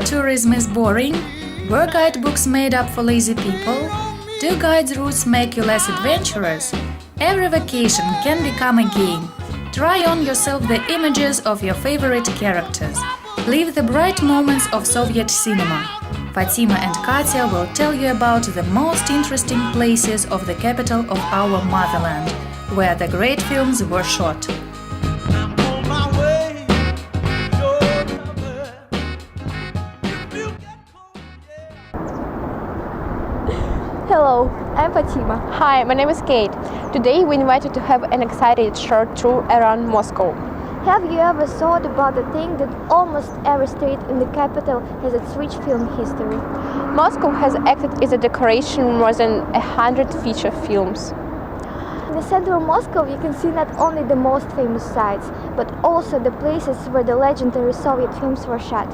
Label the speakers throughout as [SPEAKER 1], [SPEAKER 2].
[SPEAKER 1] tourism is boring? Were guidebooks made up for lazy people? Do guides' routes make you less adventurous? Every vacation can become a game. Try on yourself the images of your favorite characters. Live the bright moments of Soviet cinema. Fatima and Katya will tell you about the most interesting places of the capital of our motherland, where the great films were shot.
[SPEAKER 2] Hello, I'm Fatima.
[SPEAKER 3] Hi, my name is Kate. Today we invited to have an exciting short tour around Moscow.
[SPEAKER 2] Have you ever thought about the thing that almost every street in the capital has its rich film history?
[SPEAKER 3] Moscow has acted as a decoration more than 100 feature films.
[SPEAKER 2] In the center of Moscow you can see not only the most famous sites, but also the places where the legendary Soviet films were shot.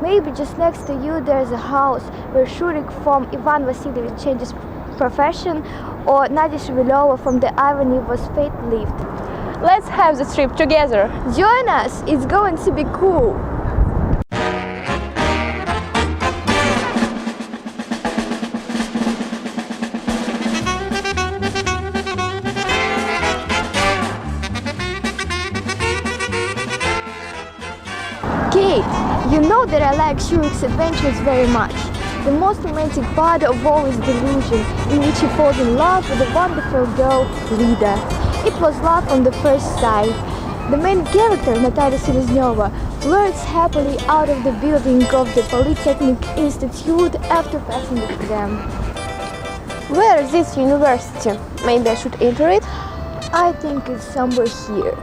[SPEAKER 2] Maybe just next to you there's a house where Shurik from Ivan Vasilievich changes profession, or Nadia Shvilova from the Irony Was Fate lived.
[SPEAKER 3] Let's have the trip together.
[SPEAKER 2] Join us, it's going to be cool. Kate, you know that I like Shurik's adventures very much. The most romantic part of all is delusion, in which he falls in love with a wonderful girl, Lida. It was love on the first sight. The main character, Natalia Selezneva, flirts happily out of the building of the Polytechnic Institute after passing the exam.
[SPEAKER 3] Where is this university? Maybe I should enter it?
[SPEAKER 2] I think it's somewhere here.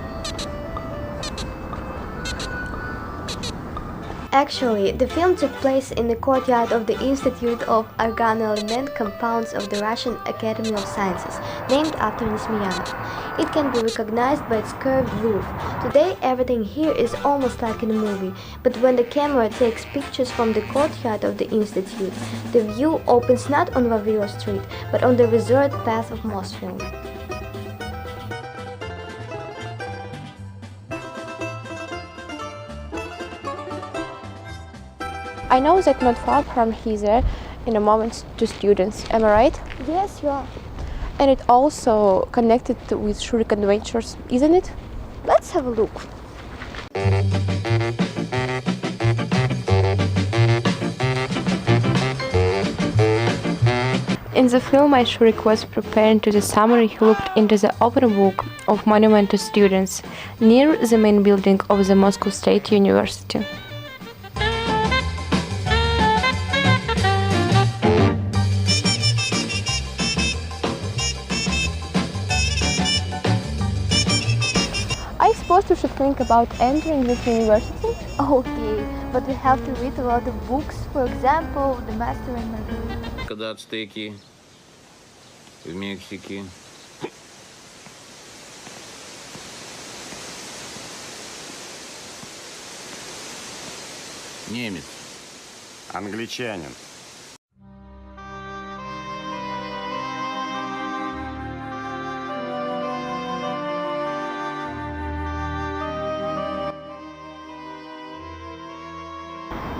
[SPEAKER 2] Actually, the film took place in the courtyard of the Institute of Organoelement Compounds of the Russian Academy of Sciences, named after Nesmiyanov. It can be recognized by its curved roof. Today, everything here is almost like in a movie, but when the camera takes pictures from the courtyard of the Institute, the view opens not on Vavrilo Street, but on the resort path of Mosfilm.
[SPEAKER 3] I know that not far from here, in a moment, two students. Am I right?
[SPEAKER 2] Yes, you are.
[SPEAKER 3] And it also connected with Shurik Adventures, isn't it?
[SPEAKER 2] Let's have a look.
[SPEAKER 3] In the film, as Shurik was preparing to the summary, he looked into the open book of Monument to Students near the main building of the Moscow State University. I suppose you should think about entering this university?
[SPEAKER 2] Okay, but we have to read a lot of books, for example, The Master and Margarita.
[SPEAKER 4] Когда ацтеки в Мексике. Немец.
[SPEAKER 5] Англичанин.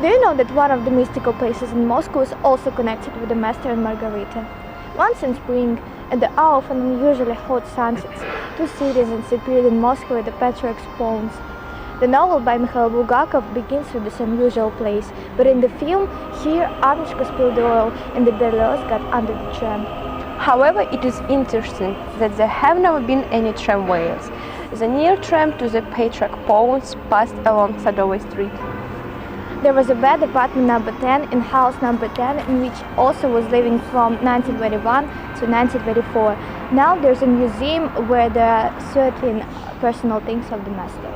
[SPEAKER 2] Do you know that one of the mystical places in Moscow is also connected with the Master and Margarita? Once in spring, at the hour of an unusually hot sunset, two citizens appeared in Moscow at the Petrarch's Ponds. The novel by Mikhail Bulgakov begins with this unusual place, but in the film, here Annushka spilled oil and the Berlioz got under the tram.
[SPEAKER 3] However, it is interesting that there have never been any tramways. The near tram to the Petrarch Ponds passed along Sadovy Street.
[SPEAKER 2] There was a bed, apartment number 10 in house number 10, in which also was living from 1921 to 1924. Now there's a museum where there are certain personal things of the master.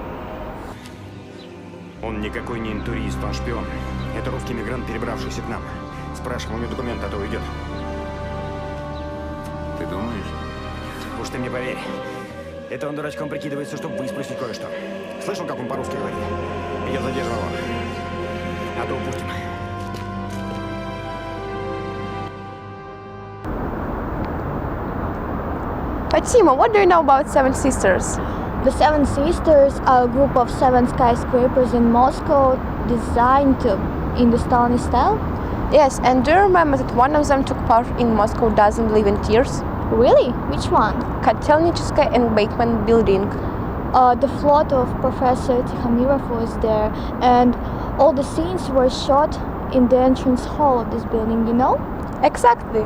[SPEAKER 5] Он никакой не интурист, он шпион. Это русский мигрант, перебравшийся к нам. Спрашивал у него документы, а то уйдет.
[SPEAKER 4] Ты думаешь?
[SPEAKER 5] Уж ты мне поверь. Это он дурачком прикидывается, чтобы выспросить кое-что. Слышал, как он по-русски говорит? Идет задерживал его. А то упустим.
[SPEAKER 3] Fatima, what do you know about Seven Sisters?
[SPEAKER 2] The Seven Sisters are a group of 7 skyscrapers in Moscow designed in the Stalin style?
[SPEAKER 3] Yes, and do you remember that one of them took part in Moscow Doesn't Live in Tears?
[SPEAKER 2] Really? Which one?
[SPEAKER 3] Kotelnicheskaya embankment building.
[SPEAKER 2] The float of Professor Tikhomirov was there, and all the scenes were shot in the entrance hall of this building, you know?
[SPEAKER 3] Exactly.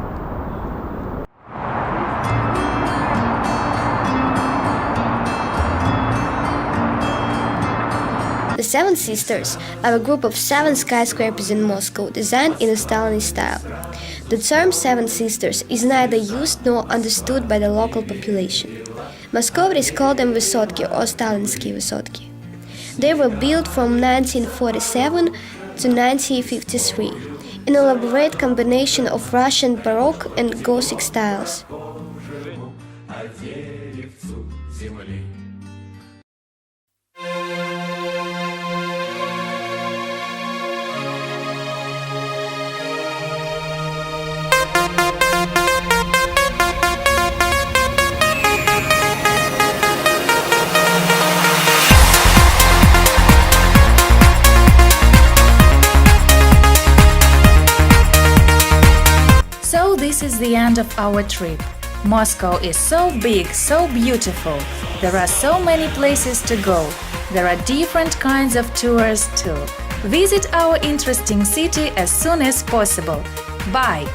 [SPEAKER 2] The Seven Sisters are a group of 7 skyscrapers in Moscow designed in a Stalinist style. The term Seven Sisters is neither used nor understood by the local population. Moscovites call them Vysotki or Stalinsky Vysotki. They were built from 1947 to 1953, an elaborate combination of Russian Baroque and Gothic styles.
[SPEAKER 1] So this is the end of our trip. Moscow is so big, so beautiful. There are so many places to go. There are different kinds of tours too. Visit our interesting city as soon as possible. Bye!